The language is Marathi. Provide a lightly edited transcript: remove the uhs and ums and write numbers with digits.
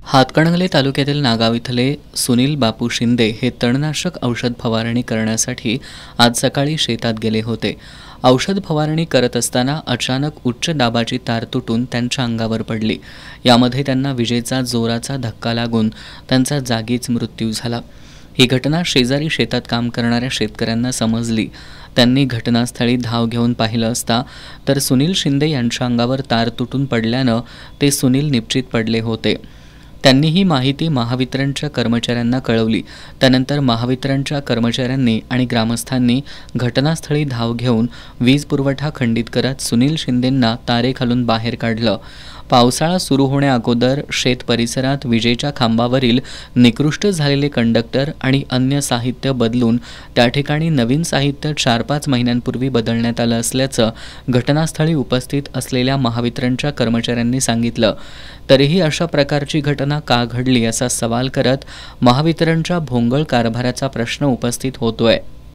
हातकणंगले तालुक्यातील नागाव इथले सुनील बापू शिंदे हे तणनाशक औषध फवारणी करण्यासाठी आज सकाळी शेतात गेले होते. औषध फवारणी करत असताना अचानक उच्च दाबाची तार तुटून त्यांच्या अंगावर पडली. यामध्ये त्यांना विजेचा जोराचा धक्का लागून त्यांचा जागीच मृत्यू झाला. ही घटना शेजारी शेतात काम करणाऱ्या शेतकऱ्यांना समजली. त्यांनी घटनास्थळी धाव घेऊन पाहिलं असता तर सुनील शिंदे यांच्या अंगावर तार तुटून पडल्यानं ते सुनील निपचित पडले होते. त्यांनी ही माहिती महावितरणच्या कर्मचाऱ्यांना कळवली. त्यानंतर महावितरणच्या कर्मचाऱ्यांनी आणि ग्रामस्थांनी घटनास्थळी धाव घेऊन वीज पुरवठा खंडित करत सुनील शिंदेंना तारेखालून बाहेर काढलं. पावसाळा सुरू होण्याअगोदर शेत परिसरात विजेच्या खांबावरील निकृष्ट झालेले कंडक्टर आणि अन्य साहित्य बदलून त्या ठिकाणी नवीन साहित्य 4-5 महिन्यांपूर्वी बदलण्यात आलं असल्याचं घटनास्थळी उपस्थित असलेल्या महावितरणच्या कर्मचाऱ्यांनी सांगितलं. तरीही अशा प्रकारची घटना का घडली असा सवाल करत महावितरणच्या भोंगळ कारभाराचा प्रश्न उपस्थित होतोय.